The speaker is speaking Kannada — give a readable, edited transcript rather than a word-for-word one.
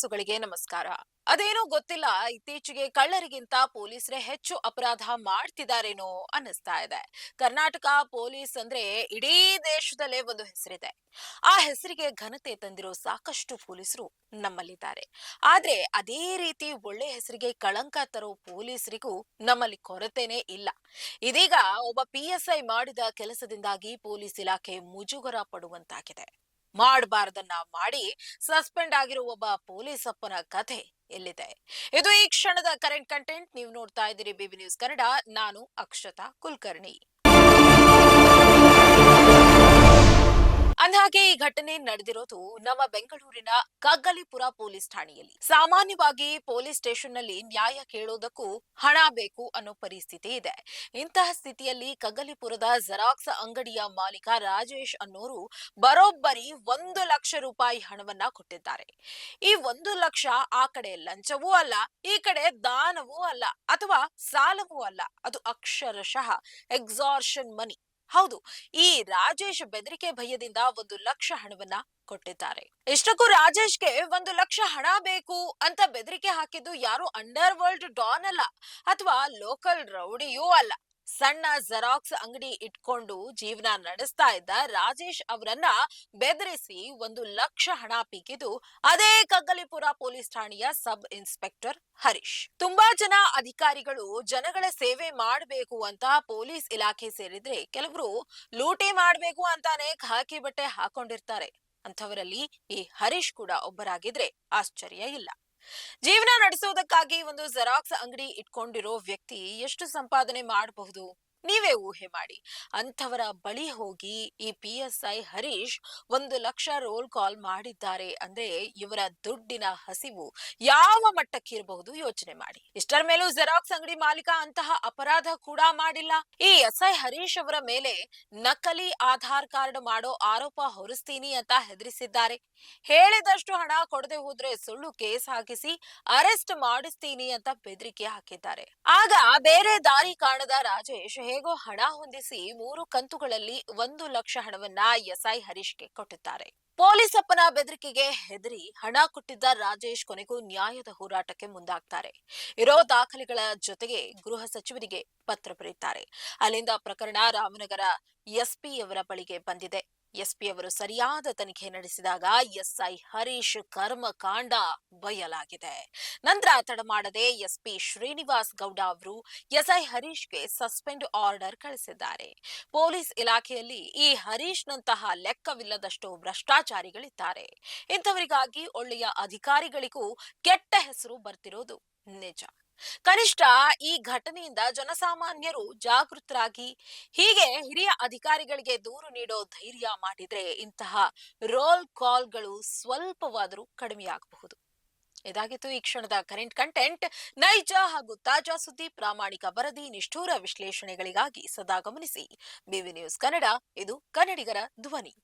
ಕೇಸುಗಳಿಗೆ ನಮಸ್ಕಾರ. ಅದೇನೋ ಗೊತ್ತಿಲ್ಲ, ಇತ್ತೀಚೆಗೆ ಕಳ್ಳರಿಗಿಂತ ಪೊಲೀಸರೇ ಹೆಚ್ಚು ಅಪರಾಧ ಮಾಡ್ತಿದಾರೇನೋ ಅನ್ನಿಸ್ತಾ ಇದೆ. ಕರ್ನಾಟಕ ಪೊಲೀಸ್ ಅಂದ್ರೆ ಇಡೀ ದೇಶದಲ್ಲೇ ಒಂದು ಹೆಸರಿದೆ. ಆ ಹೆಸರಿಗೆ ಘನತೆ ತಂದಿರೋ ಸಾಕಷ್ಟು ಪೊಲೀಸರು ನಮ್ಮಲ್ಲಿದ್ದಾರೆ. ಆದ್ರೆ ಅದೇ ರೀತಿ ಒಳ್ಳೆ ಹೆಸರಿಗೆ ಕಳಂಕ ತರೋ ಪೊಲೀಸರಿಗೂ ನಮ್ಮಲ್ಲಿ ಕೊರತೆನೇ ಇಲ್ಲ. ಇದೀಗ ಒಬ್ಬ PSI ಮಾಡಿದ ಕೆಲಸದಿಂದಾಗಿ ಪೊಲೀಸ್ ಇಲಾಖೆ ಮುಜುಗರ ಪಡುವಂತಾಗಿದೆ. ಮಾಡಬಾರದನ್ನ ಮಾಡಿ ಸಸ್ಪೆಂಡ್ ಆಗಿರುವ ಒಬ್ಬ ಪೊಲೀಸ್ ಅಪ್ಪನ ಕಥೆ ಎಲ್ಲಿದೆ? ಇದು ಈ ಕ್ಷಣದ ಕರೆಂಟ್ ಕಂಟೆಂಟ್. ನೀವು ನೋಡ್ತಾ ಇದ್ದೀರಿ BB ನ್ಯೂಸ್ ಕನ್ನಡ. ನಾನು ಅಕ್ಷತಾ ಕುಲಕರ್ಣಿ. ಅಂದಹಾಗೆ ಈ ಘಟನೆ ನಡೆದಿರೋದು ನಮ್ಮ ಬೆಂಗಳೂರಿನ ಕಗ್ಗಲಿಪುರ ಪೊಲೀಸ್ ಠಾಣೆಯಲ್ಲಿ. ಸಾಮಾನ್ಯವಾಗಿ ಪೊಲೀಸ್ ಸ್ಟೇಷನ್ ನಲ್ಲಿ ನ್ಯಾಯ ಕೇಳೋದಕ್ಕೂ ಹಣ ಬೇಕು ಅನ್ನೋ ಪರಿಸ್ಥಿತಿ ಇದೆ. ಇಂತಹ ಸ್ಥಿತಿಯಲ್ಲಿ ಕಗ್ಗಲಿಪುರದ ಜೆರಾಕ್ಸ್ ಅಂಗಡಿಯ ಮಾಲೀಕ ರಾಜೇಶ್ ಅನ್ನೋರು ಬರೋಬ್ಬರಿ 1,00,000 ರೂಪಾಯಿ ಹಣವನ್ನ ಕೊಟ್ಟಿದ್ದಾರೆ. ಈ 1,00,000 ಆ ಕಡೆ ಲಂಚವೂ ಅಲ್ಲ, ಈ ಕಡೆ ದಾನವೂ ಅಲ್ಲ, ಅಥವಾ ಸಾಲವೂ ಅಲ್ಲ. ಅದು ಅಕ್ಷರಶಃ ಎಕ್ಸಾರ್ಷನ್ ಮನಿ. ಹೌದು, ಈ ರಾಜೇಶ್ ಬೆದರಿಕೆ ಭಯದಿಂದ 1,00,000 ಹಣವನ್ನ ಕೊಟ್ಟಿದ್ದಾರೆ. ಇಷ್ಟಕ್ಕೂ ರಾಜೇಶ್ಗೆ 1,00,000 ಹಣ ಬೇಕು ಅಂತ ಬೆದರಿಕೆ ಹಾಕಿದ್ದು ಯಾರು ಅಂಡರ್ ವರ್ಲ್ಡ್ ಡಾನ್ ಅಲ್ಲ, ಅಥವಾ ಲೋಕಲ್ ರೌಡಿಯೂ ಅಲ್ಲ. ಸಣ್ಣ ಜೆರಾಕ್ಸ್ ಅಂಗಡಿ ಇಟ್ಕೊಂಡು ಜೀವನ ನಡೆಸ್ತಾ ಇದ್ದ ರಾಜೇಶ್ ಅವರನ್ನ ಬೆದರಿಸಿ 1,00,000 ಹಣ ಪೀಕಿದ್ದು ಅದೇ ಕಗ್ಗಲಿಪುರ ಪೊಲೀಸ್ ಠಾಣೆಯ ಸಬ್ ಇನ್ಸ್ಪೆಕ್ಟರ್ ಹರೀಶ್. ತುಂಬಾ ಜನ ಅಧಿಕಾರಿಗಳು ಜನಗಳ ಸೇವೆ ಮಾಡಬೇಕು ಅಂತ ಪೊಲೀಸ್ ಇಲಾಖೆ ಸೇರಿದ್ರೆ, ಕೆಲವರು ಲೂಟಿ ಮಾಡಬೇಕು ಅಂತಾನೆ ಖಾಕಿ ಬಟ್ಟೆ ಹಾಕೊಂಡಿರ್ತಾರೆ. ಅಂಥವರಲ್ಲಿ ಈ ಹರೀಶ್ ಕೂಡ ಒಬ್ಬರಾಗಿದ್ರೆ ಆಶ್ಚರ್ಯ ಇಲ್ಲ. ಜೀವನ ನಡೆಸೋದಕ್ಕಾಗಿ ಒಂದು ಜೆರಾಕ್ಸ್ ಅಂಗಡಿ ಇಟ್ಕೊಂಡಿರೋ ವ್ಯಕ್ತಿ ಎಷ್ಟು ಸಂಪಾದನೆ ಮಾಡಬಹುದು? ನೀವೇ ಊಹೆ ಮಾಡಿ. ಅಂಥವರ ಬಳಿ ಹೋಗಿ ಈ PSI ಹರೀಶ್ 1,00,000 ರೋಲ್ ಕಾಲ್ ಮಾಡಿದ್ದಾರೆ ಅಂದ್ರೆ ಇವರ ದುಡ್ಡಿನ ಹಸಿವು ಯಾವ ಮಟ್ಟಕ್ಕಿರಬಹುದು ಯೋಚನೆ ಮಾಡಿ. ಇಷ್ಟರ ಮೇಲೂ ಜೆರಾಕ್ಸ್ ಅಂಗಡಿ ಮಾಲೀಕ ಅಂತಹ ಅಪರಾಧ ಕೂಡ ಮಾಡಿಲ್ಲ. ಈ SI ಹರೀಶ್ ಅವರ ಮೇಲೆ ನಕಲಿ ಆಧಾರ್ ಕಾರ್ಡ್ ಮಾಡೋ ಆರೋಪ ಹೊರಿಸ್ತೀನಿ ಅಂತ ಹೆದರಿಸಿದ್ದಾರೆ. ಹೇಳಿದಷ್ಟು ಹಣ ಕೊಡದೆ ಹೋದ್ರೆ ಸುಳ್ಳು ಕೇಸ್ ಹಾಕಿಸಿ ಅರೆಸ್ಟ್ ಮಾಡಿಸ್ತೀನಿ ಅಂತ ಬೆದರಿಕೆ ಹಾಕಿದ್ದಾರೆ. ಆಗ ಬೇರೆ ದಾರಿ ಕಾಣದ ರಾಜೇಶ್ ಹೇಗೋ ಹಣ ಹೊಂದಿಸಿ 3 ಕಂತುಗಳಲ್ಲಿ 1,00,000 ಹಣವನ್ನ SI ಹರೀಶ್ಗೆ ಕೊಟ್ಟಿದ್ದಾರೆ. ಪೊಲೀಸ್ ಅಪ್ಪನ ಬೆದರಿಕೆಗೆ ಹೆದರಿ ಹಣ ಕೊಟ್ಟಿದ್ದ ರಾಜೇಶ್ ಕೊನೆಗೂ ನ್ಯಾಯದ ಹೋರಾಟಕ್ಕೆ ಮುಂದಾಗ್ತಾರೆ. ಇರೋ ದಾಖಲೆಗಳ ಜೊತೆಗೆ ಗೃಹ ಸಚಿವರಿಗೆ ಪತ್ರ ಬರೀತಾರೆ. ಅಲ್ಲಿಂದ ಪ್ರಕರಣ ರಾಮನಗರ SP ಅವರ ಬಳಿಗೆ ಬಂದಿದೆ. SP ಅವರು ಸರಿಯಾದ ತನಿಖೆ ನಡೆಸಿದಾಗ SI ಹರೀಶ್ ಕರ್ಮಕಾಂಡ ಬಯಲಾಗಿದೆ. ನಂತರ ತಡ ಮಾಡದೆ SP ಶ್ರೀನಿವಾಸ್ ಗೌಡ ಅವರು SI ಹರೀಶ್ಗೆ ಸಸ್ಪೆಂಡ್ ಆರ್ಡರ್ ಕಳಿಸಿದ್ದಾರೆ. ಪೊಲೀಸ್ ಇಲಾಖೆಯಲ್ಲಿ ಈ ಹರೀಶ್ನಂತಹ ಲೆಕ್ಕವಿಲ್ಲದಷ್ಟು ಭ್ರಷ್ಟಾಚಾರಿಗಳಿದ್ದಾರೆ. ಇಂಥವರಿಗಾಗಿ ಒಳ್ಳೆಯ ಅಧಿಕಾರಿಗಳಿಗೂ ಕೆಟ್ಟ ಹೆಸರು ಬರ್ತಿರೋದು ನಿಜ. ಕನಿಷ್ಠ ಈ ಘಟನೆಯಿಂದ ಜನಸಾಮಾನ್ಯರು ಜಾಗೃತರಾಗಿ ಹೀಗೆ ಹಿರಿಯ ಅಧಿಕಾರಿಗಳಿಗೆ ದೂರು ನೀಡೋ ಧೈರ್ಯ ಮಾಡಿದ್ರೆ ಇಂತಹ ರೋಲ್ ಕಾಲ್ಗಳು ಸ್ವಲ್ಪವಾದರೂ ಕಡಿಮೆಯಾಗಬಹುದು. ಇದಾಗಿತ್ತು ಈ ಕ್ಷಣದ ಕರೆಂಟ್ ಕಂಟೆಂಟ್. ನೈಜ ಹಾಗೂ ತಾಜಾ ಸುದ್ದಿ, ಪ್ರಾಮಾಣಿಕ ವರದಿ, ನಿಷ್ಠೂರ ವಿಶ್ಲೇಷಣೆಗಳಿಗಾಗಿ ಸದಾ ಗಮನಿಸಿ BB ನ್ಯೂಸ್ ಕನ್ನಡ. ಇದು ಕನ್ನಡಿಗರ ಧ್ವನಿ.